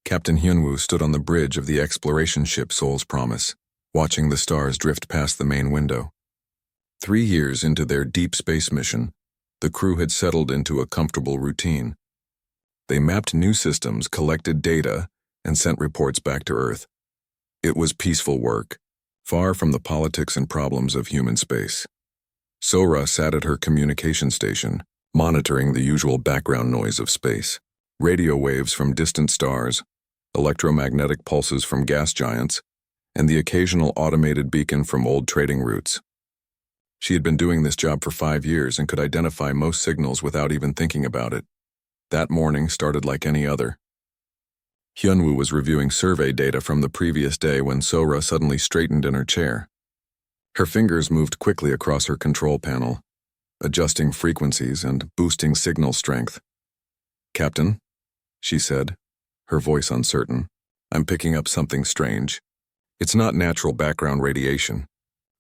Captain Hyunwoo stood on the bridge of the exploration ship Seoul's Promise, watching the stars drift past the main window. 3 years into their deep space mission, the crew had settled into a comfortable routine. They mapped new systems, collected data, and sent reports back to Earth. It was peaceful work, far from the politics and problems of human space. Sora sat at her communication station, monitoring the usual background noise of space. Radio waves from distant stars, electromagnetic pulses from gas giants, and the occasional automated beacon from old trading routes. She had been doing this job for 5 years and could identify most signals without even thinking about it. That morning started like any other. Hyunwoo was reviewing survey data from the previous day when Sora suddenly straightened in her chair. Her fingers moved quickly across her control panel, adjusting frequencies and boosting signal strength. "Captain," she said, her voice uncertain, "I'm picking up something strange. It's not natural background radiation.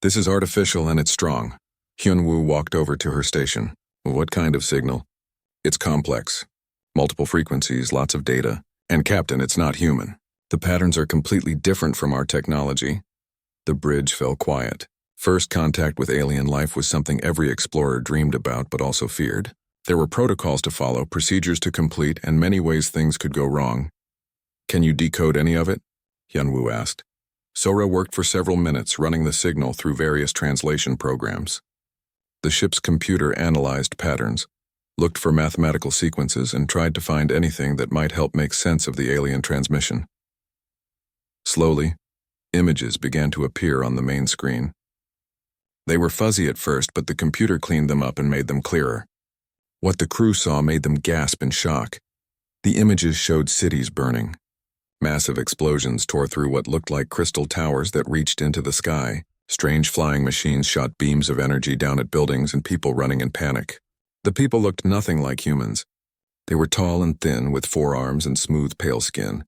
This is artificial and it's strong." Hyunwoo walked over to her station. "What kind of signal?" "It's complex. Multiple frequencies, lots of data. And Captain, it's not human. The patterns are completely different from our technology." The bridge fell quiet. First contact with alien life was something every explorer dreamed about but also feared. There were protocols to follow, procedures to complete, and many ways things could go wrong. "Can you decode any of it?" Hyunwoo asked. Sora worked for several minutes, running the signal through various translation programs. The ship's computer analyzed patterns, looked for mathematical sequences, and tried to find anything that might help make sense of the alien transmission. Slowly, images began to appear on the main screen. They were fuzzy at first, but the computer cleaned them up and made them clearer. What the crew saw made them gasp in shock. The images showed cities burning. Massive explosions tore through what looked like crystal towers that reached into the sky. Strange flying machines shot beams of energy down at buildings and people running in panic. The people looked nothing like humans. They were tall and thin, with forearms and smooth, pale skin.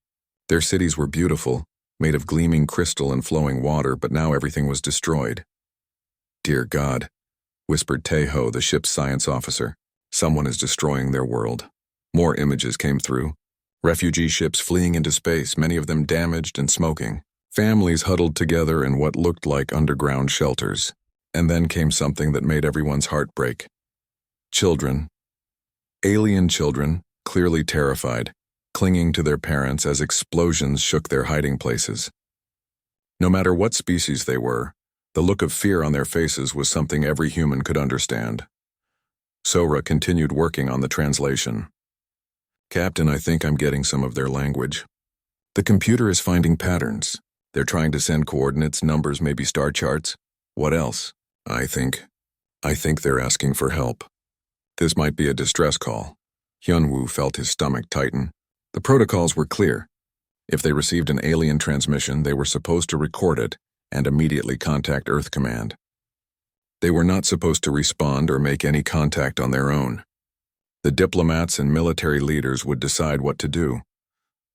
Their cities were beautiful, made of gleaming crystal and flowing water, but now everything was destroyed. "Dear God," whispered Taeho, the ship's science officer. "Someone is destroying their world." More images came through. Refugee ships fleeing into space, many of them damaged and smoking. Families huddled together in what looked like underground shelters. And then came something that made everyone's heart break. Children. Alien children, clearly terrified, clinging to their parents as explosions shook their hiding places. No matter what species they were, the look of fear on their faces was something every human could understand. Sora continued working on the translation. "Captain, I think I'm getting some of their language. The computer is finding patterns. They're trying to send coordinates, numbers, maybe star charts. What else? I think they're asking for help. This might be a distress call." Hyunwoo felt his stomach tighten. The protocols were clear. If they received an alien transmission, they were supposed to record it and immediately contact Earth Command. They were not supposed to respond or make any contact on their own. The diplomats and military leaders would decide what to do.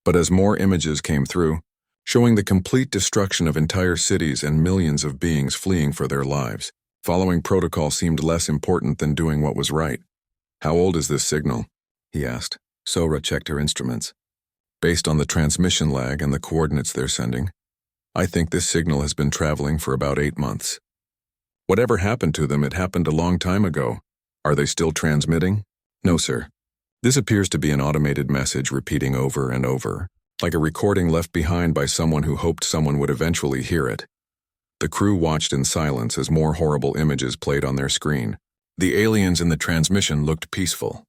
But as more images came through, showing the complete destruction of entire cities and millions of beings fleeing for their lives, following protocol seemed less important than doing what was right. "How old is this signal?" he asked. Sora checked her instruments. "Based on the transmission lag and the coordinates they're sending, I think this signal has been traveling for about 8 months. Whatever happened to them, it happened a long time ago. Are they still transmitting?" "No, sir. This appears to be an automated message repeating over and over, like a recording left behind by someone who hoped someone would eventually hear it." The crew watched in silence as more horrible images played on their screen. The aliens in the transmission looked peaceful.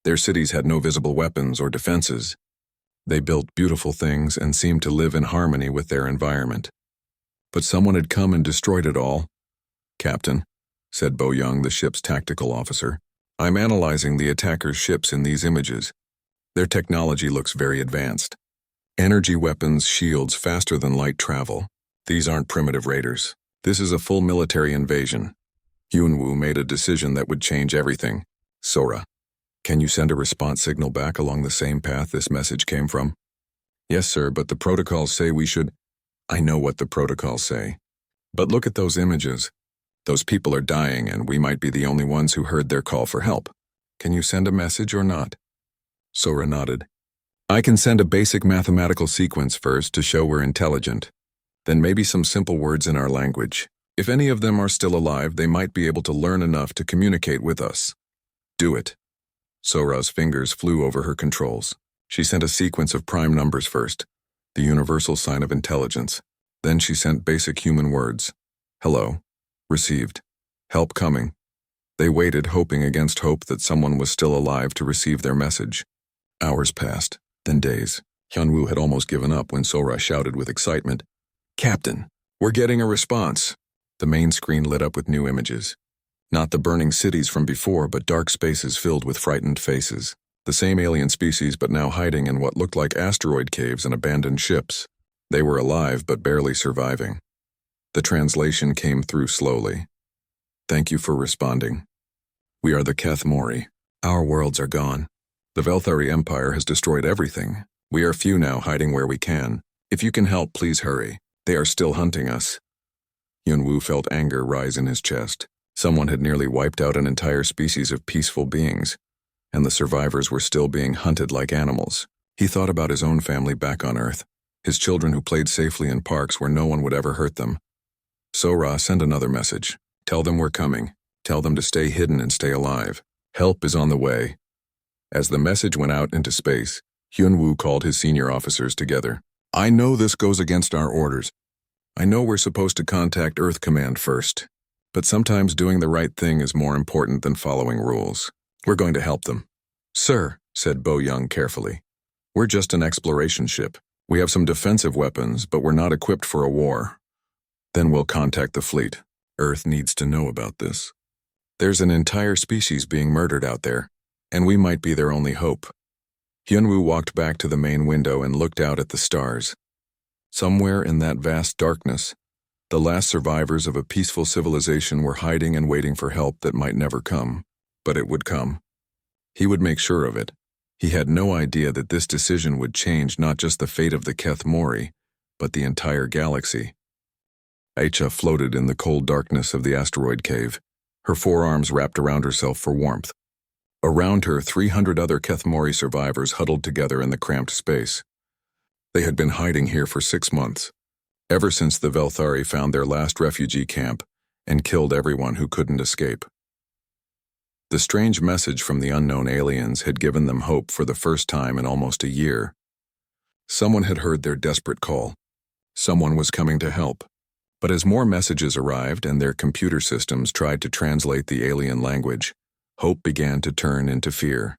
Their cities had no visible weapons or defenses. They built beautiful things and seemed to live in harmony with their environment. But someone had come and destroyed it all. "Captain," said Bo Young, the ship's tactical officer, "I'm analyzing the attackers' ships in these images. Their technology looks very advanced. Energy weapons, shields, faster than light travel. These aren't primitive raiders. This is a full military invasion." Hyunwoo made a decision that would change everything. "Sora, can you send a response signal back along the same path this message came from?" "Yes, sir, but the protocols say we should—" "I know what the protocols say. But look at those images. Those people are dying, and we might be the only ones who heard their call for help. Can you send a message or not?" Sora nodded. I can send a basic mathematical sequence first to show we're intelligent. Then maybe some simple words in our language. If any of them are still alive, they might be able to learn enough to communicate with us. Do it. Sora's fingers flew over her controls. She sent a sequence of prime numbers first, the universal sign of intelligence. Then she sent basic human words. Hello. Received. Help coming. They waited, hoping against hope that someone was still alive to receive their message. Hours passed, then days. Hyunwoo had almost given up when Sora shouted with excitement, "Captain, we're getting a response." The main screen lit up with new images. Not the burning cities from before, but dark spaces filled with frightened faces. The same alien species, but now hiding in what looked like asteroid caves and abandoned ships. They were alive, but barely surviving. The translation came through slowly. Thank you for responding. We are the Keth Mori. Our worlds are gone. The Velthari Empire has destroyed everything. We are few now, hiding where we can. If you can help, please hurry. They are still hunting us. Hyunwoo felt anger rise in his chest. Someone had nearly wiped out an entire species of peaceful beings, and the survivors were still being hunted like animals. He thought about his own family back on Earth, his children who played safely in parks where no one would ever hurt them. Sora, send another message. Tell them we're coming. Tell them to stay hidden and stay alive. Help is on the way. As the message went out into space, Hyunwoo called his senior officers together. I know this goes against our orders. I know we're supposed to contact Earth Command first, but sometimes doing the right thing is more important than following rules. We're going to help them. Sir, said Bo Young carefully, we're just an exploration ship. We have some defensive weapons, but we're not equipped for a war. Then we'll contact the fleet. Earth needs to know about this. There's an entire species being murdered out there, and we might be their only hope. Hyunwoo walked back to the main window and looked out at the stars. Somewhere in that vast darkness, the last survivors of a peaceful civilization were hiding and waiting for help that might never come, but it would come. He would make sure of it. He had no idea that this decision would change not just the fate of the Keth Mori, but the entire galaxy. Aisha floated in the cold darkness of the asteroid cave, her forearms wrapped around herself for warmth. Around her, 300 other Keth Mori survivors huddled together in the cramped space. They had been hiding here for 6 months, ever since the Velthari found their last refugee camp and killed everyone who couldn't escape. The strange message from the unknown aliens had given them hope for the first time in almost a year. Someone had heard their desperate call. Someone was coming to help. But as more messages arrived and their computer systems tried to translate the alien language, hope began to turn into fear.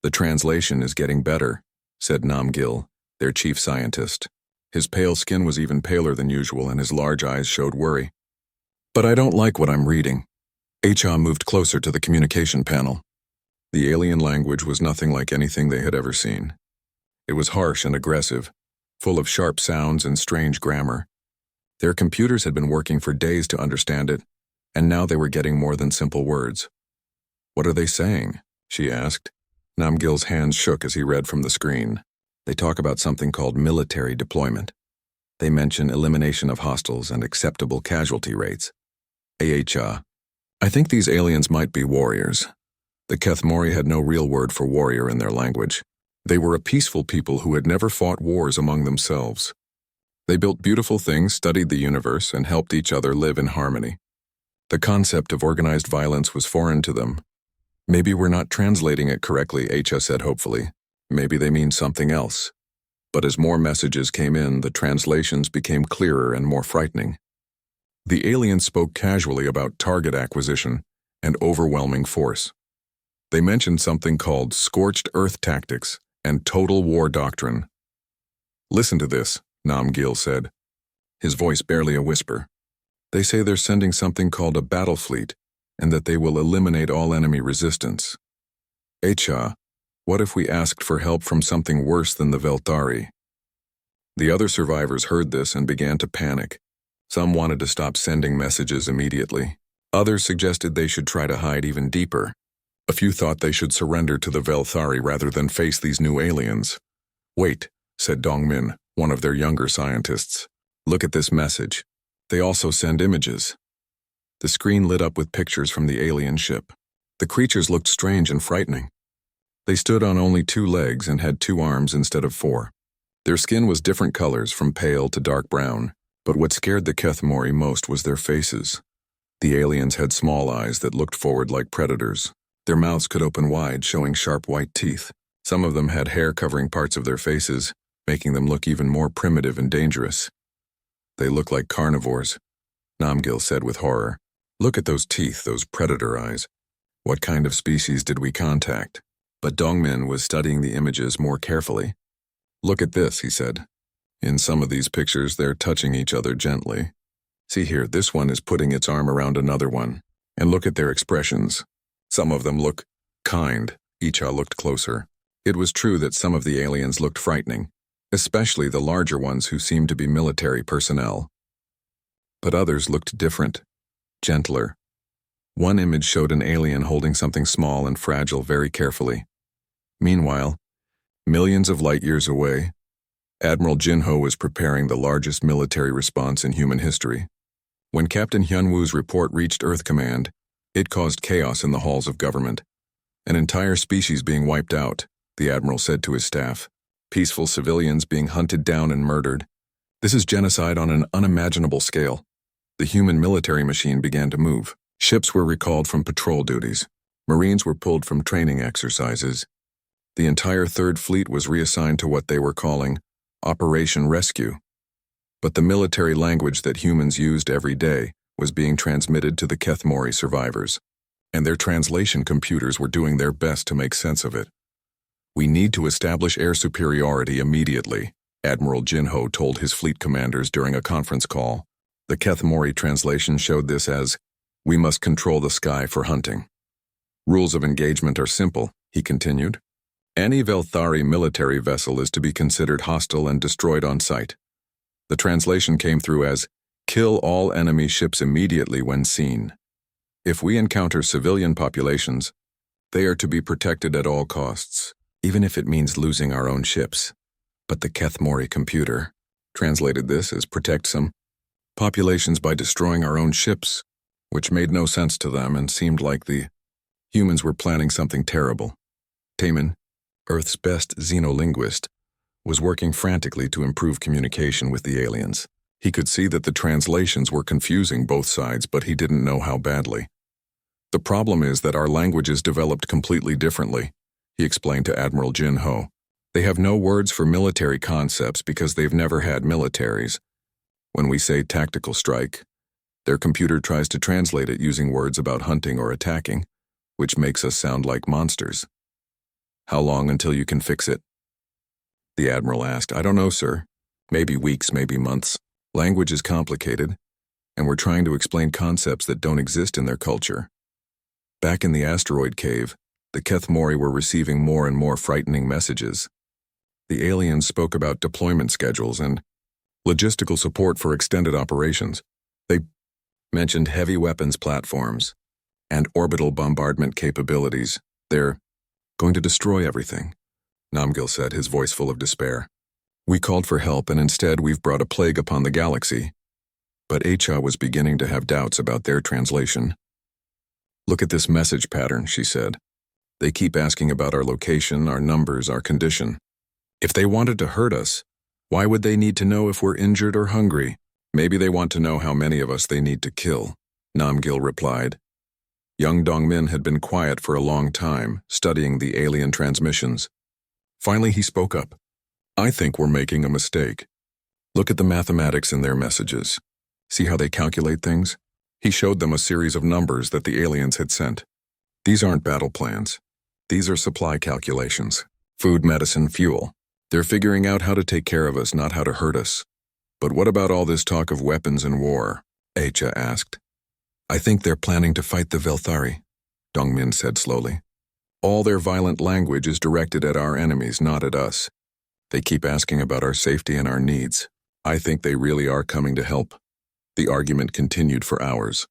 The translation is getting better, said Namgil, their chief scientist. His pale skin was even paler than usual and his large eyes showed worry. But I don't like what I'm reading. HFY moved closer to the communication panel. The alien language was nothing like anything they had ever seen. It was harsh and aggressive, full of sharp sounds and strange grammar. Their computers had been working for days to understand it, and now they were getting more than simple words. What are they saying? She asked. Namgil's hands shook as he read from the screen. They talk about something called military deployment. They mention elimination of hostiles and acceptable casualty rates. AHA. I think these aliens might be warriors. The Keth Mori had no real word for warrior in their language. They were a peaceful people who had never fought wars among themselves. They built beautiful things, studied the universe, and helped each other live in harmony. The concept of organized violence was foreign to them. Maybe we're not translating it correctly, HFY said hopefully. Maybe they mean something else. But as more messages came in, the translations became clearer and more frightening. The aliens spoke casually about target acquisition and overwhelming force. They mentioned something called scorched earth tactics and total war doctrine. Listen to this, Namgil said, his voice barely a whisper. They say they're sending something called a battle fleet and that they will eliminate all enemy resistance. HFY, what if we asked for help from something worse than the Velthari? The other survivors heard this and began to panic. Some wanted to stop sending messages immediately. Others suggested they should try to hide even deeper. A few thought they should surrender to the Velthari rather than face these new aliens. Wait, said Dongmin, one of their younger scientists. Look at this message. They also send images. The screen lit up with pictures from the alien ship. The creatures looked strange and frightening. They stood on only 2 legs and had 2 arms instead of 4. Their skin was different colors from pale to dark brown, but what scared the Kethmori most was their faces. The aliens had small eyes that looked forward like predators. Their mouths could open wide, showing sharp white teeth. Some of them had hair covering parts of their faces, making them look even more primitive and dangerous. They look like carnivores, Namgil said with horror. Look at those teeth, those predator eyes. What kind of species did we contact? But Dongmin was studying the images more carefully. Look at this, he said. In some of these pictures, they're touching each other gently. See here, this one is putting its arm around another one. And look at their expressions. Some of them look kind. Icha looked closer. It was true that some of the aliens looked frightening, especially the larger ones who seemed to be military personnel. But others looked different, gentler. One image showed an alien holding something small and fragile very carefully. Meanwhile, millions of light years away, Admiral Jinho was preparing the largest military response in human history. When Captain Hyunwoo's report reached Earth Command, it caused chaos in the halls of government. An entire species being wiped out, the Admiral said to his staff. Peaceful civilians being hunted down and murdered. This is genocide on an unimaginable scale. The human military machine began to move. Ships were recalled from patrol duties. Marines were pulled from training exercises. The entire Third Fleet was reassigned to what they were calling Operation Rescue. But the military language that humans used every day was being transmitted to the Kethmori survivors, and their translation computers were doing their best to make sense of it. We need to establish air superiority immediately, Admiral Jinho told his fleet commanders during a conference call. The Kethmori translation showed this as, we must control the sky for hunting. Rules of engagement are simple, he continued. Any Velthari military vessel is to be considered hostile and destroyed on sight. The translation came through as, kill all enemy ships immediately when seen. If we encounter civilian populations, they are to be protected at all costs, even if it means losing our own ships. But the Kethmori computer translated this as protect some populations by destroying our own ships, which made no sense to them and seemed like the humans were planning something terrible. Taman, Earth's best xenolinguist, was working frantically to improve communication with the aliens. He could see that the translations were confusing both sides, but he didn't know how badly. The problem is that our languages developed completely differently, he explained to Admiral Jinho. They have no words for military concepts because they've never had militaries. When we say tactical strike, their computer tries to translate it using words about hunting or attacking, which makes us sound like monsters. How long until you can fix it? The Admiral asked. I don't know, sir. Maybe weeks, maybe months. Language is complicated, and we're trying to explain concepts that don't exist in their culture. Back in the asteroid cave, the Kethmori were receiving more and more frightening messages. The aliens spoke about deployment schedules and logistical support for extended operations. They mentioned heavy weapons platforms and orbital bombardment capabilities. They're going to destroy everything, Namgil said, his voice full of despair. We called for help, and instead we've brought a plague upon the galaxy. But HFY was beginning to have doubts about their translation. Look at this message pattern, she said. They keep asking about our location, our numbers, our condition. If they wanted to hurt us, why would they need to know if we're injured or hungry? Maybe they want to know how many of us they need to kill, Namgil replied. Young Dongmin had been quiet for a long time, studying the alien transmissions. Finally, he spoke up. I think we're making a mistake. Look at the mathematics in their messages. See how they calculate things? He showed them a series of numbers that the aliens had sent. These aren't battle plans. These are supply calculations. Food, medicine, fuel. They're figuring out how to take care of us, not how to hurt us. But what about all this talk of weapons and war? HFY asked. I think they're planning to fight the Velthari, Dongmin said slowly. All their violent language is directed at our enemies, not at us. They keep asking about our safety and our needs. I think they really are coming to help. The argument continued for hours.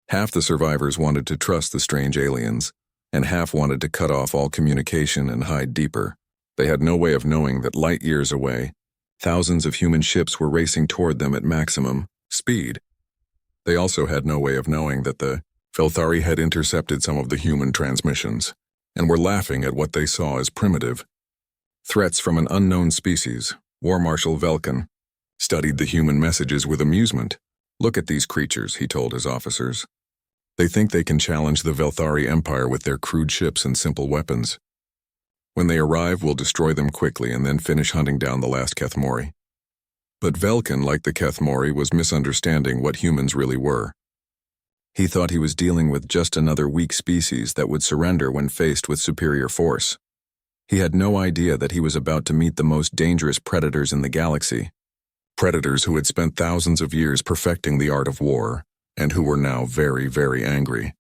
Half the survivors wanted to trust the strange aliens, and half wanted to cut off all communication and hide deeper. They had no way of knowing that light years away, thousands of human ships were racing toward them at maximum speed. They also had no way of knowing that the Velthari had intercepted some of the human transmissions, and were laughing at what they saw as primitive. Threats from an unknown species, War Marshal Velkan studied the human messages with amusement. "Look at these creatures," he told his officers. "They think they can challenge the Velthari Empire with their crude ships and simple weapons. When they arrive, we'll destroy them quickly and then finish hunting down the last Kethmori." But Velkan, like the Kethmori, was misunderstanding what humans really were. He thought he was dealing with just another weak species that would surrender when faced with superior force. He had no idea that he was about to meet the most dangerous predators in the galaxy. Predators who had spent thousands of years perfecting the art of war, and who were now very, very angry.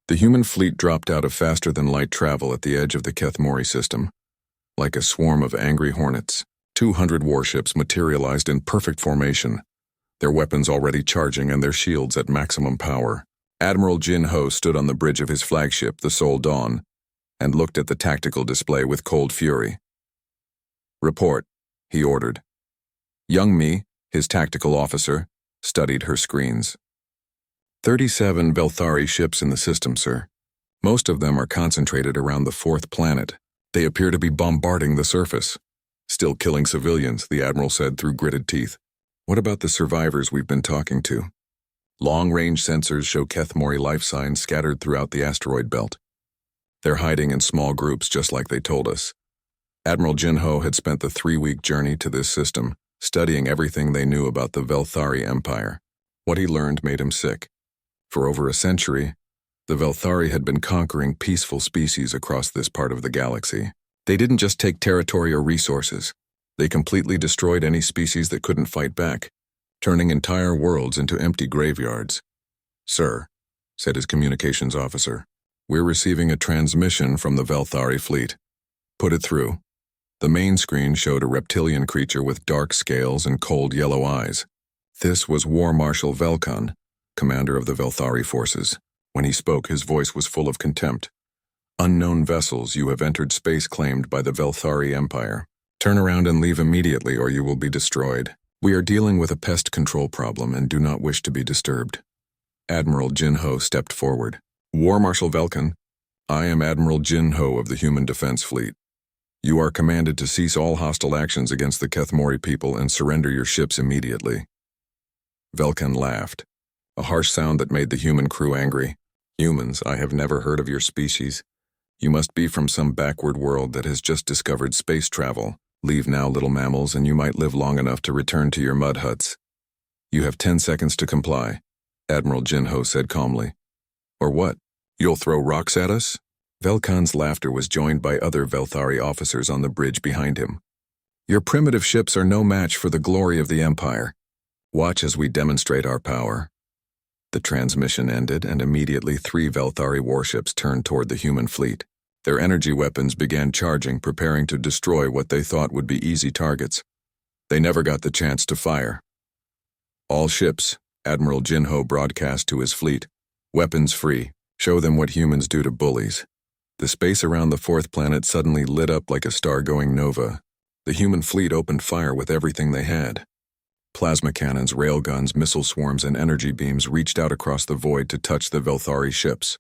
The human fleet dropped out of faster-than-light travel at the edge of the Kethmori system. Like a swarm of angry hornets, 200 warships materialized in perfect formation, their weapons already charging and their shields at maximum power. Admiral Jin Ho stood on the bridge of his flagship, the Sol Dawn, and looked at the tactical display with cold fury. "Report," he ordered. Young Mi, his tactical officer, studied her screens. 37 Velthari ships in the system, sir. Most of them are concentrated around the fourth planet. They appear to be bombarding the surface. Still killing civilians, the Admiral said through gritted teeth. "What about the survivors we've been talking to?" "Long-range sensors show Kethmori life signs scattered throughout the asteroid belt. They're hiding in small groups just like they told us." Admiral Jin Ho had spent the 3-week journey to this system, studying everything they knew about the Velthari Empire. What he learned made him sick. For over a century, the Velthari had been conquering peaceful species across this part of the galaxy. They didn't just take territory or resources. They completely destroyed any species that couldn't fight back, turning entire worlds into empty graveyards. "Sir," said his communications officer, "we're receiving a transmission from the Velthari fleet." "Put it through." The main screen showed a reptilian creature with dark scales and cold yellow eyes. This was War Marshal Velkan, commander of the Velthari forces. When he spoke, his voice was full of contempt. "Unknown vessels, you have entered space claimed by the Velthari Empire. Turn around and leave immediately or you will be destroyed. We are dealing with a pest control problem and do not wish to be disturbed." Admiral Jin Ho stepped forward. "War Marshal Velkan, I am Admiral Jin Ho of the Human Defense Fleet. You are commanded to cease all hostile actions against the Kethmori people and surrender your ships immediately." Velkan laughed, a harsh sound that made the human crew angry. "Humans, I have never heard of your species. You must be from some backward world that has just discovered space travel. Leave now, little mammals, and you might live long enough to return to your mud huts." "You have 10 seconds to comply," Admiral Jin Ho said calmly. "Or what? You'll throw rocks at us?" Velkan's laughter was joined by other Velthari officers on the bridge behind him. "Your primitive ships are no match for the glory of the Empire. Watch as we demonstrate our power." The transmission ended, and immediately 3 Velthari warships turned toward the human fleet. Their energy weapons began charging, preparing to destroy what they thought would be easy targets. They never got the chance to fire. "All ships," Admiral Jin Ho broadcast to his fleet, "weapons free. Show them what humans do to bullies." The space around the fourth planet suddenly lit up like a star-going nova. The human fleet opened fire with everything they had. Plasma cannons, railguns, missile swarms, and energy beams reached out across the void to touch the Velthari ships.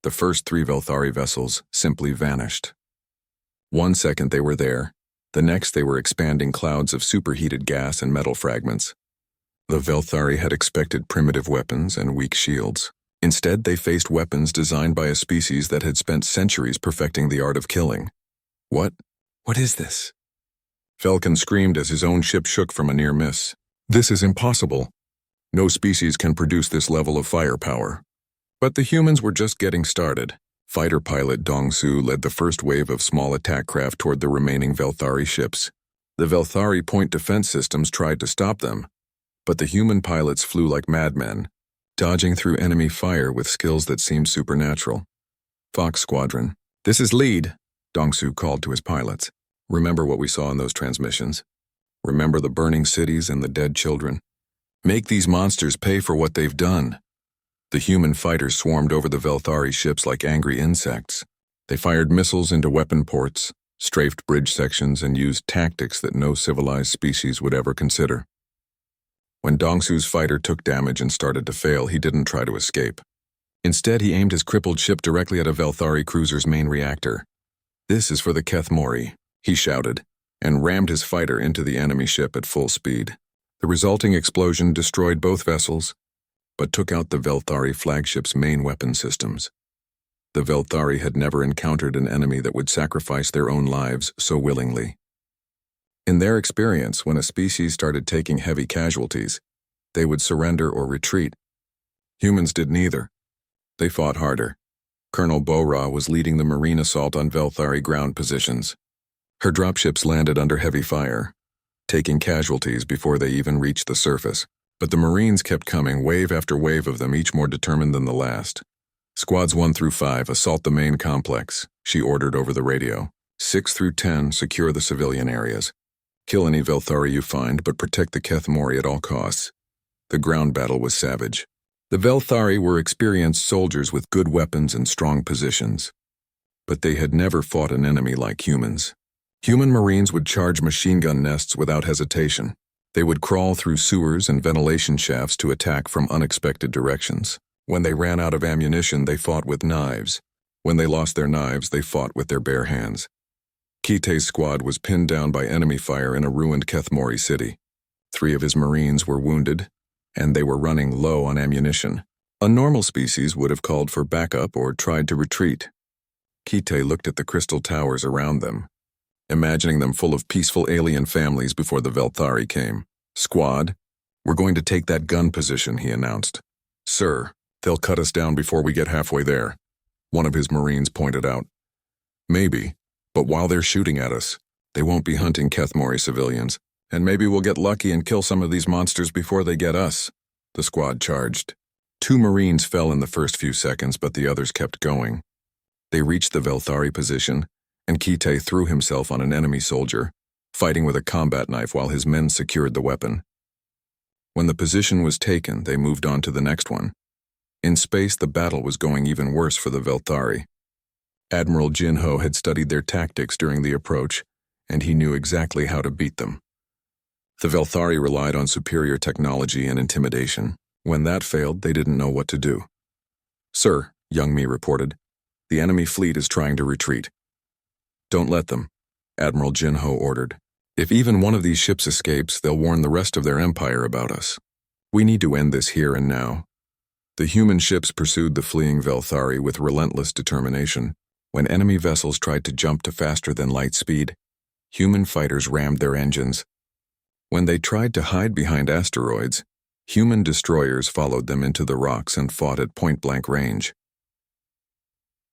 The first 3 Velthari vessels simply vanished. 1 second they were there, the next they were expanding clouds of superheated gas and metal fragments. The Velthari had expected primitive weapons and weak shields. Instead, they faced weapons designed by a species that had spent centuries perfecting the art of killing. What is this?" Velkan screamed as his own ship shook from a near miss. "This is impossible. No species can produce this level of firepower." But the humans were just getting started. Fighter pilot Dong-Su led the first wave of small attack craft toward the remaining Velthari ships. The Velthari point defense systems tried to stop them, but the human pilots flew like madmen, dodging through enemy fire with skills that seemed supernatural. "Fox Squadron, this is Lead," Dong-Su called to his pilots. "Remember what we saw in those transmissions? Remember the burning cities and the dead children? Make these monsters pay for what they've done." The human fighters swarmed over the Velthari ships like angry insects. They fired missiles into weapon ports, strafed bridge sections, and used tactics that no civilized species would ever consider. When Dong-Su's fighter took damage and started to fail, he didn't try to escape. Instead, he aimed his crippled ship directly at a Velthari cruiser's main reactor. "This is for the Kethmori," he shouted, and rammed his fighter into the enemy ship at full speed. The resulting explosion destroyed both vessels, but took out the Velthari flagship's main weapon systems. The Velthari had never encountered an enemy that would sacrifice their own lives so willingly. In their experience, when a species started taking heavy casualties, they would surrender or retreat. Humans did neither. They fought harder. Colonel Bora was leading the marine assault on Velthari ground positions. Her dropships landed under heavy fire, taking casualties before they even reached the surface. But the Marines kept coming, wave after wave of them, each more determined than the last. "Squads 1 through 5, assault the main complex," she ordered over the radio. 6 through 10, secure the civilian areas. "Kill any Velthari you find, but protect the Kethmori at all costs." The ground battle was savage. The Velthari were experienced soldiers with good weapons and strong positions. But they had never fought an enemy like humans. Human Marines would charge machine gun nests without hesitation. They would crawl through sewers and ventilation shafts to attack from unexpected directions. When they ran out of ammunition, they fought with knives. When they lost their knives, they fought with their bare hands. Kite's squad was pinned down by enemy fire in a ruined Kethmori city. 3 of his Marines were wounded, and they were running low on ammunition. A normal species would have called for backup or tried to retreat. Kite looked at the crystal towers around them, imagining them full of peaceful alien families before the Velthari came. "Squad, we're going to take that gun position," he announced. "Sir, they'll cut us down before we get halfway there," one of his Marines pointed out. "Maybe, but while they're shooting at us, they won't be hunting Kethmori civilians, and maybe we'll get lucky and kill some of these monsters before they get us," the squad charged. 2 Marines fell in the first few seconds, but the others kept going. They reached the Velthari position, and Kite threw himself on an enemy soldier, fighting with a combat knife while his men secured the weapon. When the position was taken, they moved on to the next one. In space, the battle was going even worse for the Velthari. Admiral Jinho had studied their tactics during the approach, and he knew exactly how to beat them. The Velthari relied on superior technology and intimidation. When that failed, they didn't know what to do. "Sir," Young Mi reported, "the enemy fleet is trying to retreat." "Don't let them," Admiral Jinho ordered. "If even one of these ships escapes, they'll warn the rest of their empire about us. We need to end this here and now." The human ships pursued the fleeing Velthari with relentless determination. When enemy vessels tried to jump to faster than light speed, human fighters rammed their engines. When they tried to hide behind asteroids, human destroyers followed them into the rocks and fought at point-blank range.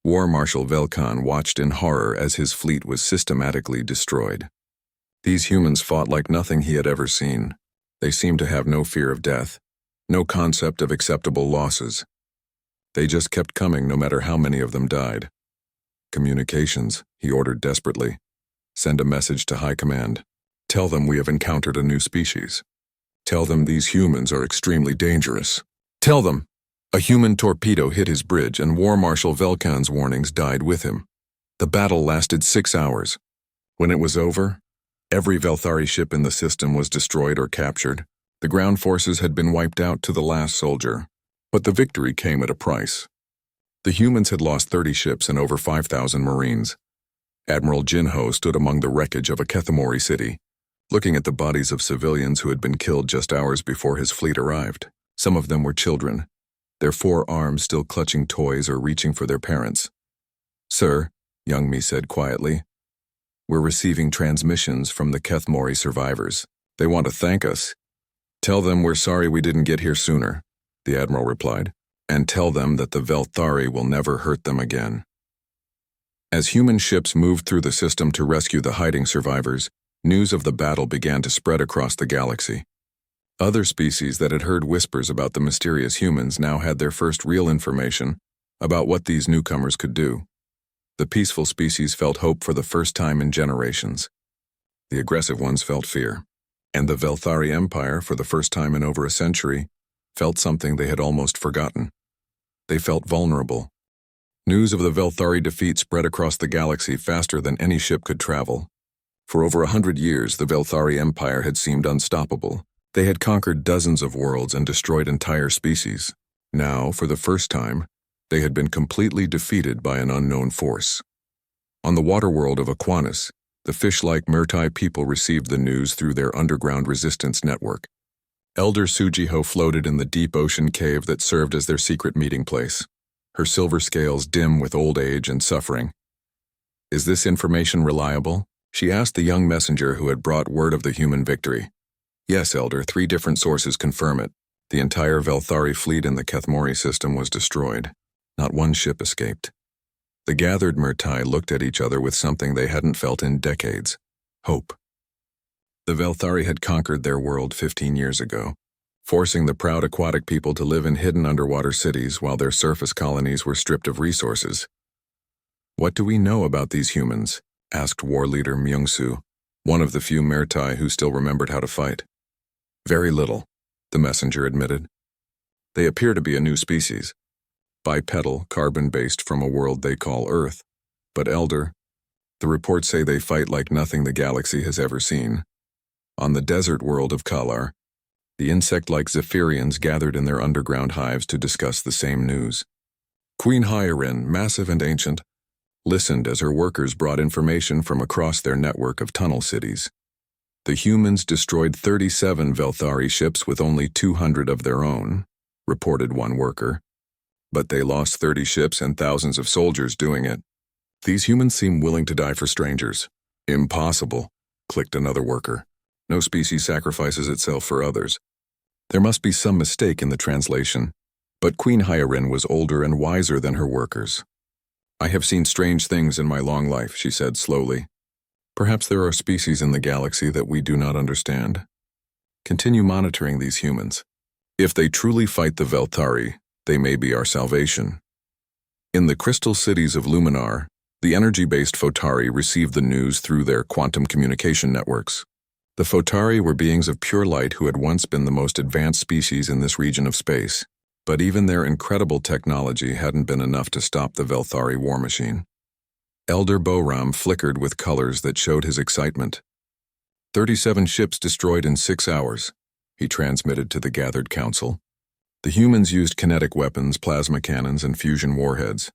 War Marshal Velkan watched in horror as his fleet was systematically destroyed. These humans fought like nothing he had ever seen. They seemed to have no fear of death, no concept of acceptable losses. They just kept coming no matter how many of them died. "Communications," he ordered desperately. "Send a message to High Command. Tell them we have encountered a new species. Tell them these humans are extremely dangerous. Tell them." A human torpedo hit his bridge, and War Marshal Velkan's warnings died with him. The battle lasted 6 hours. When it was over, every Velthari ship in the system was destroyed or captured. The ground forces had been wiped out to the last soldier. But the victory came at a price. The humans had lost 30 ships and over 5,000 Marines. Admiral Jinho stood among the wreckage of a Kethmori city, looking at the bodies of civilians who had been killed just hours before his fleet arrived. Some of them were children, their 4 arms still clutching toys or reaching for their parents. "Sir," Young Mi said quietly, "we're receiving transmissions from the Kethmori survivors. They want to thank us." "Tell them we're sorry we didn't get here sooner," the Admiral replied, "and tell them that the Velthari will never hurt them again." As human ships moved through the system to rescue the hiding survivors, news of the battle began to spread across the galaxy. Other species that had heard whispers about the mysterious humans now had their first real information about what these newcomers could do. The peaceful species felt hope for the first time in generations. The aggressive ones felt fear. And the Velthari Empire, for the first time in over a century, felt something they had almost forgotten. They felt vulnerable. News of the Velthari defeat spread across the galaxy faster than any ship could travel. For over 100 years, the Velthari Empire had seemed unstoppable. They had conquered dozens of worlds and destroyed entire species. Now, for the first time, They had been completely defeated by an unknown force. On the waterworld of Aquanus, the fish-like Murtai people received the news through their underground resistance network. Elder Sujiho floated in the deep ocean cave that served as their secret meeting place, her silver scales dim with old age and suffering. "Is this information reliable?" she asked the young messenger who had brought word of the human victory. "Yes, Elder, 3 different sources confirm it. The entire Velthari fleet in the Kethmori system was destroyed. Not one ship escaped." The gathered Murtai looked at each other with something they hadn't felt in decades: hope. The Velthari had conquered their world 15 years ago, forcing the proud aquatic people to live in hidden underwater cities while their surface colonies were stripped of resources. "What do we know about these humans?" asked war leader Myung-soo, one of the few Murtai who still remembered how to fight. "Very little," the messenger admitted. "They appear to be a new species, bipedal, carbon-based from a world they call Earth. But Elder, the reports say they fight like nothing the galaxy has ever seen. On the desert world of Kalar, the insect-like Zephyrians gathered in their underground hives to discuss the same news. Queen Hyarin, massive and ancient, listened as her workers brought information from across their network of tunnel cities. The humans destroyed 37 Velthari ships with only 200 of their own, reported one worker. But they lost 30 ships and thousands of soldiers doing it. These humans seem willing to die for strangers. Impossible, clicked another worker. No species sacrifices itself for others. There must be some mistake in the translation. But Queen Hyarin was older and wiser than her workers. "I have seen strange things in my long life," she said slowly. "Perhaps there are species in the galaxy that we do not understand. Continue monitoring these humans. If they truly fight the Velthari, they may be our salvation." In the crystal cities of Luminar, the energy-based Photari received the news through their quantum communication networks. The Photari were beings of pure light who had once been the most advanced species in this region of space, but even their incredible technology hadn't been enough to stop the Velthari war machine. Elder Boram flickered with colors that showed his excitement. 37 ships destroyed in 6 hours, he transmitted to the gathered council. The humans used kinetic weapons, plasma cannons, and fusion warheads.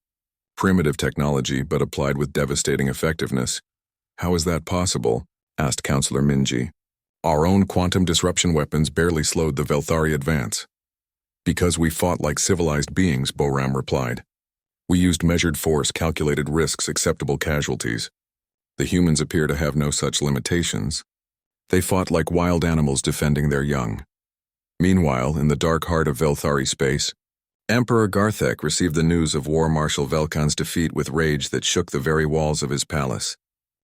Primitive technology, but applied with devastating effectiveness. "How is that possible?" asked Councillor Minji. "Our own quantum disruption weapons barely slowed the Velthari advance." "Because we fought like civilized beings," Boram replied. "We used measured force, calculated risks, acceptable casualties. The humans appear to have no such limitations. They fought like wild animals defending their young." Meanwhile, in the dark heart of Velthari space, Emperor Garthek received the news of War Marshal Velkan's defeat with rage that shook the very walls of his palace.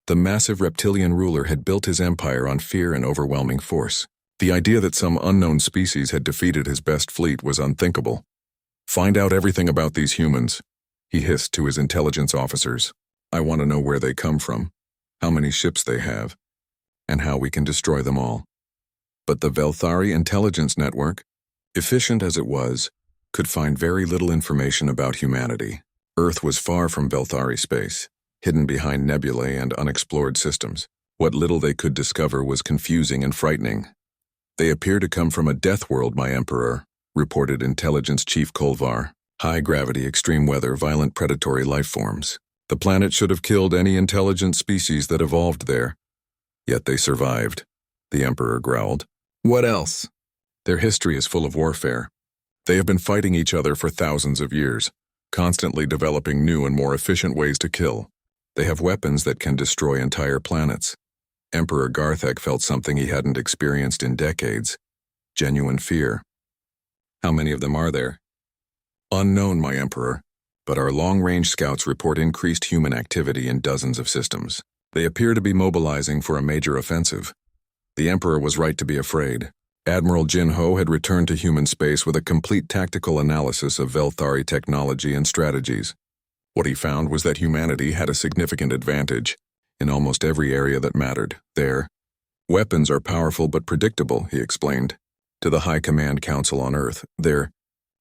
The massive reptilian ruler had built his empire on fear and overwhelming force. The idea that some unknown species had defeated his best fleet was unthinkable. "Find out everything about these humans," he hissed to his intelligence officers. "I want to know where they come from, how many ships they have, and how we can destroy them all." But the Velthari intelligence network, efficient as it was, could find very little information about humanity. Earth was far from Velthari space, hidden behind nebulae and unexplored systems. What little they could discover was confusing and frightening. "They appear to come from a death world, my emperor," reported Intelligence Chief Kolvar. "High gravity, extreme weather, violent predatory life forms. The planet should have killed any intelligent species that evolved there. Yet they survived," the emperor growled. "What else?" "Their history is full of warfare. They have been fighting each other for thousands of years, constantly developing new and more efficient ways to kill. They have weapons that can destroy entire planets." Emperor Garthek felt something he hadn't experienced in decades: genuine fear. "How many of them are there?" "Unknown, my emperor, but our long-range scouts report increased human activity in dozens of systems. They appear to be mobilizing for a major offensive." The emperor was right to be afraid. Admiral Jin Ho had returned to human space with a complete tactical analysis of Velthari technology and strategies. What he found was that humanity had a significant advantage in almost every area that mattered. Their weapons are powerful but predictable, he explained to the High Command Council on Earth. Their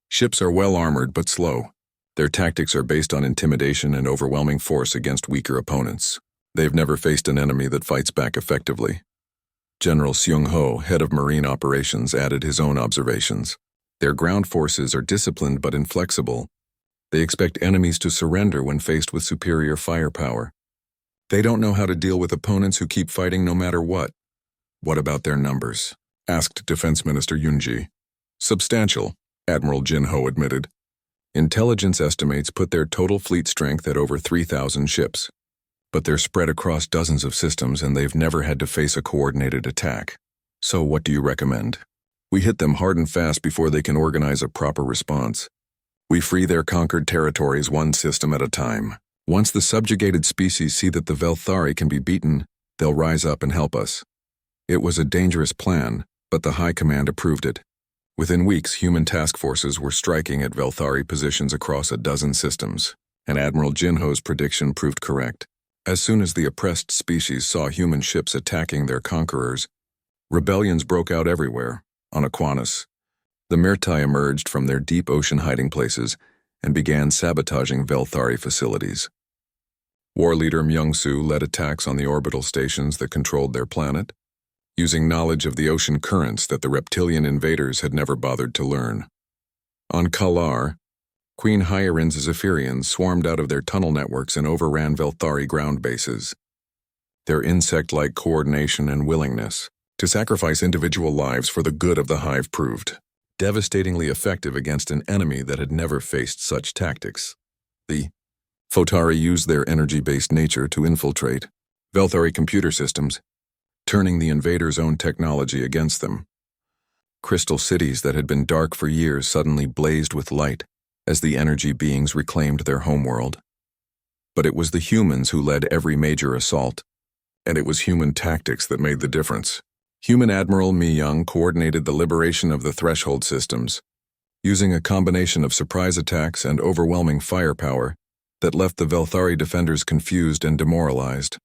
ships are well armored but slow. Their tactics are based on intimidation and overwhelming force against weaker opponents. They've never faced an enemy that fights back effectively. General Seung Ho, head of Marine Operations, added his own observations. Their ground forces are disciplined but inflexible. They expect enemies to surrender when faced with superior firepower. They don't know how to deal with opponents who keep fighting no matter what. What about their numbers? Asked Defense Minister Yunji. Substantial, Admiral Jin Ho admitted. Intelligence estimates put their total fleet strength at over 3,000 ships. But they're spread across dozens of systems and they've never had to face a coordinated attack. So what do you recommend? We hit them hard and fast before they can organize a proper response. We free their conquered territories one system at a time. Once the subjugated species see that the Velthari can be beaten, they'll rise up and help us. It was a dangerous plan, but the High Command approved it. Within weeks, human task forces were striking at Velthari positions across a dozen systems, and Admiral Jinho's prediction proved correct. As soon as the oppressed species saw human ships attacking their conquerors, rebellions broke out everywhere. On Aquanus, the Myrtai emerged from their deep ocean hiding places and began sabotaging Velthari facilities. War leader Myung-Soo led attacks on the orbital stations that controlled their planet, using knowledge of the ocean currents that the reptilian invaders had never bothered to learn. On Kalar, Queen Hyarin's Zephyrians swarmed out of their tunnel networks and overran Velthari ground bases. Their insect-like coordination and willingness to sacrifice individual lives for the good of the hive proved devastatingly effective against an enemy that had never faced such tactics. The Photari used their energy-based nature to infiltrate Velthari computer systems, turning the invaders' own technology against them. Crystal cities that had been dark for years suddenly blazed with light as the energy beings reclaimed their homeworld. But it was the humans who led every major assault, and it was human tactics that made the difference. Human Admiral Mi Young coordinated the liberation of the threshold systems, using a combination of surprise attacks and overwhelming firepower that left the Velthari defenders confused and demoralized.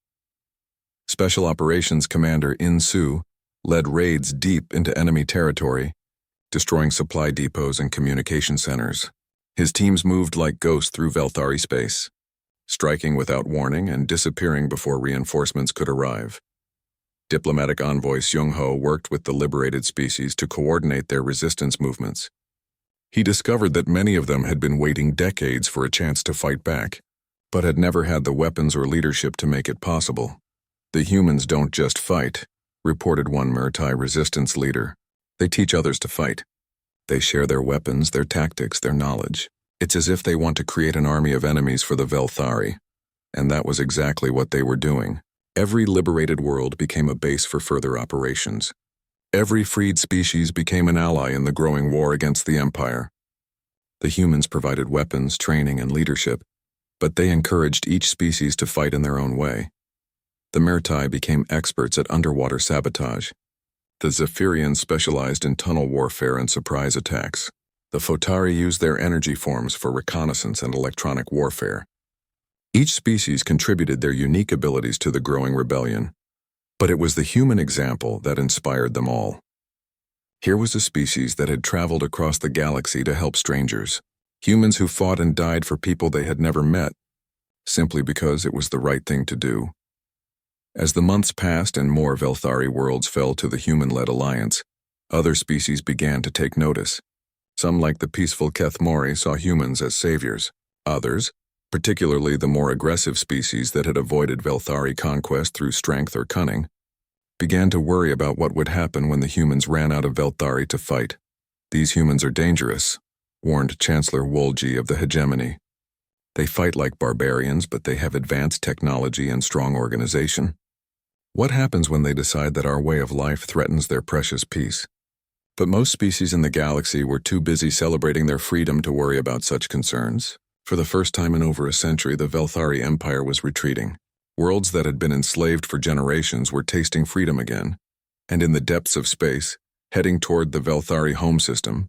Special Operations Commander In Su led raids deep into enemy territory, destroying supply depots and communication centers. His teams moved like ghosts through Velthari space, striking without warning and disappearing before reinforcements could arrive. Diplomatic envoy Seung-ho worked with the liberated species to coordinate their resistance movements. He discovered that many of them had been waiting decades for a chance to fight back, but had never had the weapons or leadership to make it possible. The humans don't just fight, reported one Myrtai resistance leader. They teach others to fight. They share their weapons, their tactics, their knowledge. It's as if they want to create an army of enemies for the Velthari, and that was exactly what they were doing. Every liberated world became a base for further operations. Every freed species became an ally in the growing war against the Empire. The humans provided weapons, training, and leadership, but they encouraged each species to fight in their own way. The Myrtai became experts at underwater sabotage. The Zephyrians specialized in tunnel warfare and surprise attacks. The Photari used their energy forms for reconnaissance and electronic warfare. Each species contributed their unique abilities to the growing rebellion, but it was the human example that inspired them all. Here was a species that had traveled across the galaxy to help strangers, humans who fought and died for people they had never met, simply because it was the right thing to do. As the months passed and more Velthari worlds fell to the human-led alliance, other species began to take notice. Some, like the peaceful Kethmori, saw humans as saviors. Others, particularly the more aggressive species that had avoided Velthari conquest through strength or cunning, began to worry about what would happen when the humans ran out of Velthari to fight. These humans are dangerous, warned Chancellor Wolji of the hegemony. They fight like barbarians, but they have advanced technology and strong organization. What happens when they decide that our way of life threatens their precious peace? But most species in the galaxy were too busy celebrating their freedom to worry about such concerns. For the first time in over a century, the Velthari Empire was retreating. Worlds that had been enslaved for generations were tasting freedom again, and in the depths of space, heading toward the Velthari home system.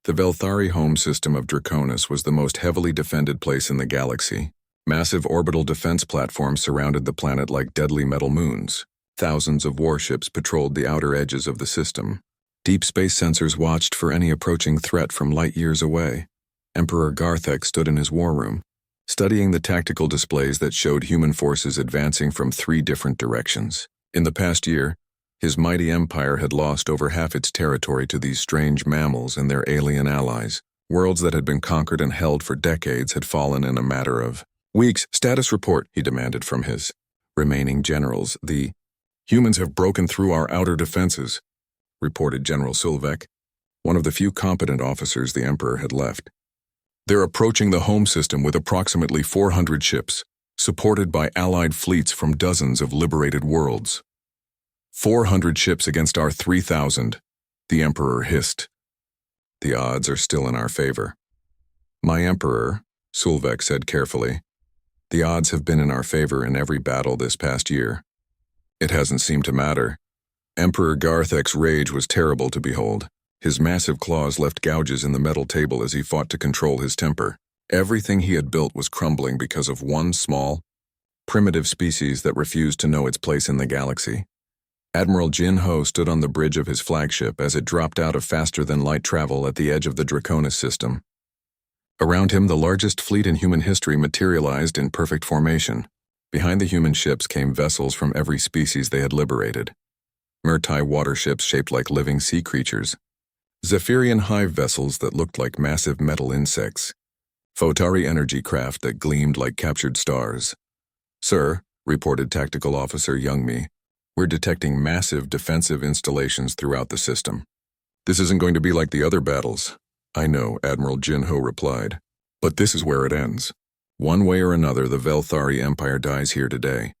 The Velthari home system of Draconis was the most heavily defended place in the galaxy. Massive orbital defense platforms surrounded the planet like deadly metal moons. Thousands of warships patrolled the outer edges of the system. Deep space sensors watched for any approaching threat from light years away. Emperor Garthek stood in his war room, studying the tactical displays that showed human forces advancing from 3 different directions. In the past year, his mighty empire had lost over half its territory to these strange mammals and their alien allies. Worlds that had been conquered and held for decades had fallen in a matter of weeks. Status report, he demanded from his remaining generals. The humans have broken through our outer defenses, reported General Sulvek, one of the few competent officers the Emperor had left. They're approaching the home system with approximately 400 ships, supported by allied fleets from dozens of liberated worlds. 400 ships against our 3,000, the Emperor hissed. The odds are still in our favor. My Emperor, Sulvek said carefully, the odds have been in our favor in every battle this past year. It hasn't seemed to matter. Emperor Garthek's rage was terrible to behold. His massive claws left gouges in the metal table as he fought to control his temper. Everything he had built was crumbling because of one small, primitive species that refused to know its place in the galaxy. Admiral Jin Ho stood on the bridge of his flagship as it dropped out of faster-than-light travel at the edge of the Draconis system. Around him, the largest fleet in human history materialized in perfect formation. Behind the human ships came vessels from every species they had liberated. Murtai water ships shaped like living sea creatures. Zephyrian hive vessels that looked like massive metal insects. Photari energy craft that gleamed like captured stars. Sir, reported Tactical Officer Youngmi, we're detecting massive defensive installations throughout the system. This isn't going to be like the other battles. I know, Admiral Jin Ho replied. But this is where it ends. One way or another, the Velthari Empire dies here today.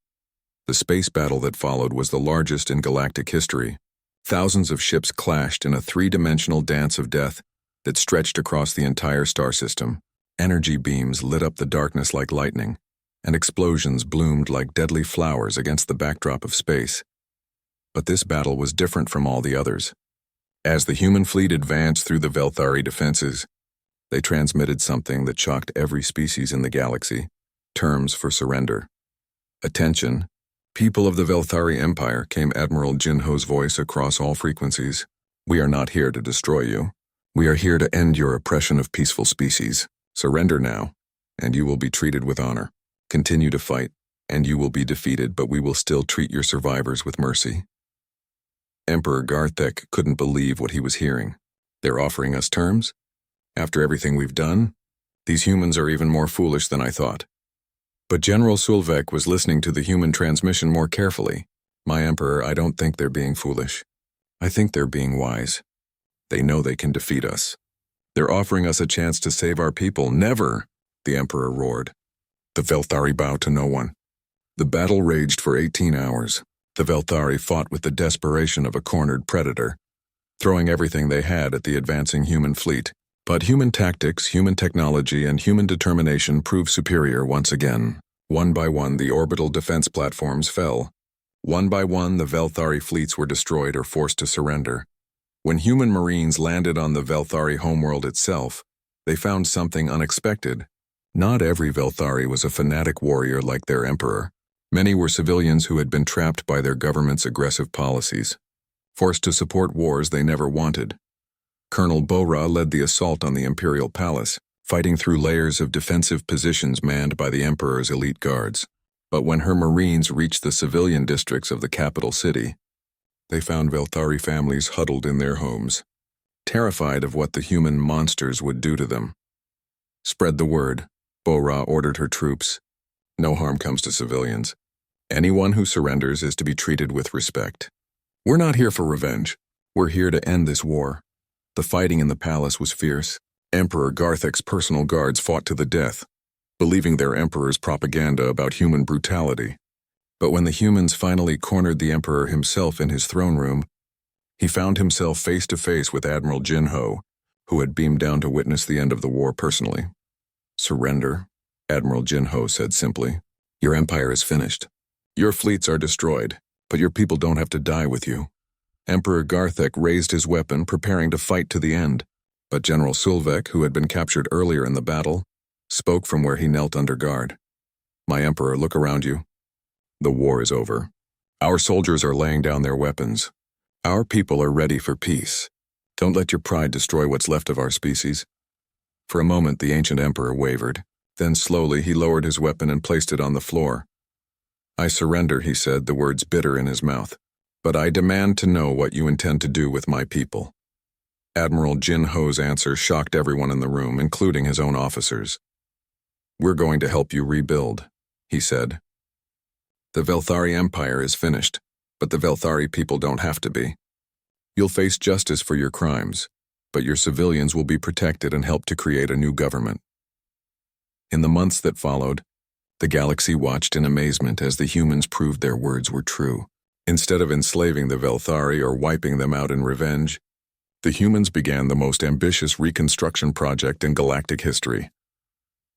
The space battle that followed was the largest in galactic history. Thousands of ships clashed in a three-dimensional dance of death that stretched across the entire star system. Energy beams lit up the darkness like lightning, and explosions bloomed like deadly flowers against the backdrop of space. But this battle was different from all the others. As the human fleet advanced through the Velthari defenses, they transmitted something that shocked every species in the galaxy: terms for surrender. Attention, people of the Velthari Empire, came Admiral Jin Ho's voice across all frequencies. We are not here to destroy you. We are here to end your oppression of peaceful species. Surrender now, and you will be treated with honor. Continue to fight, and you will be defeated, but we will still treat your survivors with mercy. Emperor Garthek couldn't believe what he was hearing. They're offering us terms? After everything we've done? These humans are even more foolish than I thought. But General Sulvek was listening to the human transmission more carefully. My Emperor, I don't think they're being foolish. I think they're being wise. They know they can defeat us. They're offering us a chance to save our people. Never, the Emperor roared. The Velthari bowed to no one. The battle raged for 18 hours. The Velthari fought with the desperation of a cornered predator, throwing everything they had at the advancing human fleet. But human tactics, human technology, and human determination proved superior once again. One by one, the orbital defense platforms fell. One by one, the Velthari fleets were destroyed or forced to surrender. When human marines landed on the Velthari homeworld itself, they found something unexpected. Not every Velthari was a fanatic warrior like their emperor. Many were civilians who had been trapped by their government's aggressive policies, forced to support wars they never wanted. Colonel Bora led the assault on the Imperial Palace, fighting through layers of defensive positions manned by the Emperor's elite guards. But when her Marines reached the civilian districts of the capital city, they found Velthari families huddled in their homes, terrified of what the human monsters would do to them. Spread the word, Bora ordered her troops. No harm comes to civilians. Anyone who surrenders is to be treated with respect. We're not here for revenge. We're here to end this war. The fighting in the palace was fierce. Emperor Garthek's personal guards fought to the death, believing their emperor's propaganda about human brutality. But when the humans finally cornered the emperor himself in his throne room, he found himself face to face with Admiral Jin Ho, who had beamed down to witness the end of the war personally. Surrender, Admiral Jin Ho said simply. Your empire is finished. Your fleets are destroyed, but your people don't have to die with you. Emperor Garthek raised his weapon, preparing to fight to the end. But General Sulvek, who had been captured earlier in the battle, spoke from where he knelt under guard. My Emperor, look around you. The war is over. Our soldiers are laying down their weapons. Our people are ready for peace. Don't let your pride destroy what's left of our species. For a moment, the ancient Emperor wavered. Then slowly he lowered his weapon and placed it on the floor. I surrender, he said, the words bitter in his mouth. But I demand to know what you intend to do with my people. Admiral Jin Ho's answer shocked everyone in the room, including his own officers. "We're going to help you rebuild," he said. "The Velthari Empire is finished, but the Velthari people don't have to be. You'll face justice for your crimes, but your civilians will be protected and help to create a new government." In the months that followed, the galaxy watched in amazement as the humans proved their words were true. Instead of enslaving the Velthari or wiping them out in revenge, the humans began the most ambitious reconstruction project in galactic history.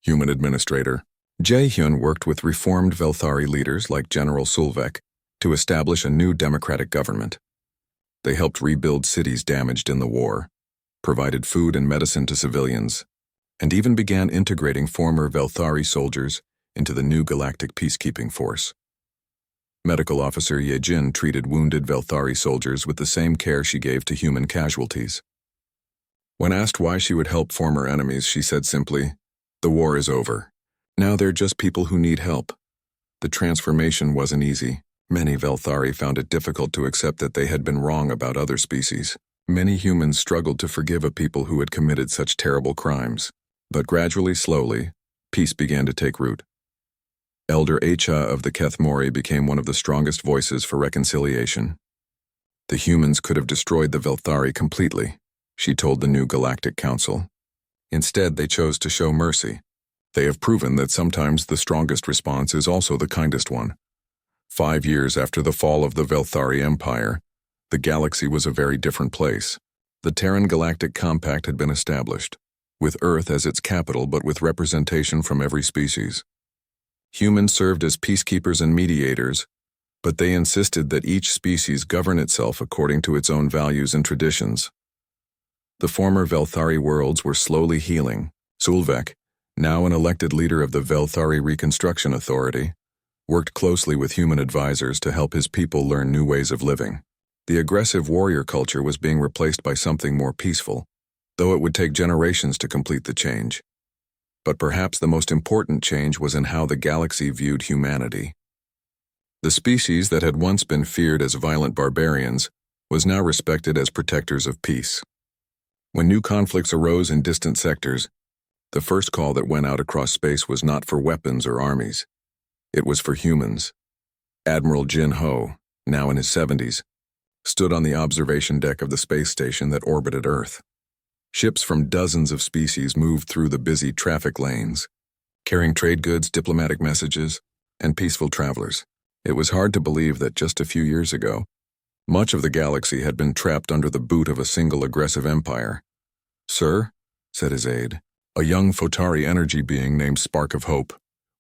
Human Administrator Jae-hyun worked with reformed Velthari leaders like General Sulvek to establish a new democratic government. They helped rebuild cities damaged in the war, provided food and medicine to civilians, and even began integrating former Velthari soldiers into the new galactic peacekeeping force. Medical Officer Ye-jin treated wounded Velthari soldiers with the same care she gave to human casualties. When asked why she would help former enemies, she said simply, "The war is over. Now they're just people who need help." The transformation wasn't easy. Many Velthari found it difficult to accept that they had been wrong about other species. Many humans struggled to forgive a people who had committed such terrible crimes. But gradually, slowly, peace began to take root. Elder Acha of the Kethmori became one of the strongest voices for reconciliation. The humans could have destroyed the Velthari completely, she told the new Galactic Council. Instead, they chose to show mercy. They have proven that sometimes the strongest response is also the kindest one. 5 years after the fall of the Velthari Empire, the galaxy was a very different place. The Terran Galactic Compact had been established, with Earth as its capital but with representation from every species. Humans served as peacekeepers and mediators, but they insisted that each species govern itself according to its own values and traditions. The former Velthari worlds were slowly healing. Sulvek, now an elected leader of the Velthari Reconstruction Authority, worked closely with human advisors to help his people learn new ways of living. The aggressive warrior culture was being replaced by something more peaceful, though it would take generations to complete the change. But perhaps the most important change was in how the galaxy viewed humanity. The species that had once been feared as violent barbarians was now respected as protectors of peace. When new conflicts arose in distant sectors, the first call that went out across space was not for weapons or armies. It was for humans. Admiral Jin Ho, now in his 70s, stood on the observation deck of the space station that orbited Earth. Ships from dozens of species moved through the busy traffic lanes, carrying trade goods, diplomatic messages, and peaceful travelers. It was hard to believe that just a few years ago, much of the galaxy had been trapped under the boot of a single aggressive empire. "Sir," said his aide, "a young Photari energy being named Spark of Hope.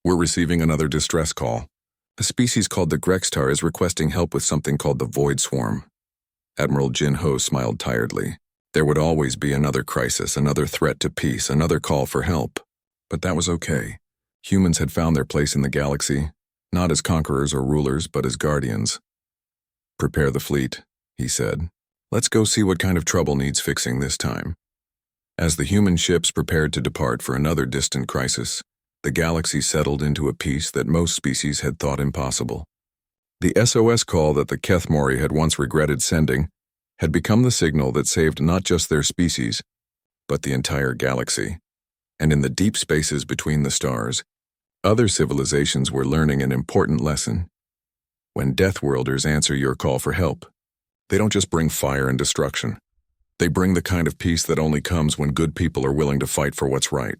We're receiving another distress call. A species called the Grextar is requesting help with something called the Void Swarm." Admiral Jin Ho smiled tiredly. There would always be another crisis, another threat to peace, another call for help. But that was okay. Humans had found their place in the galaxy, not as conquerors or rulers, but as guardians. "Prepare the fleet," he said. "Let's go see what kind of trouble needs fixing this time." As the human ships prepared to depart for another distant crisis, the galaxy settled into a peace that most species had thought impossible. The SOS call that the Kethmori had once regretted sending had become the signal that saved not just their species, but the entire galaxy. And in the deep spaces between the stars, other civilizations were learning an important lesson. When Deathworlders answer your call for help, they don't just bring fire and destruction. They bring the kind of peace that only comes when good people are willing to fight for what's right.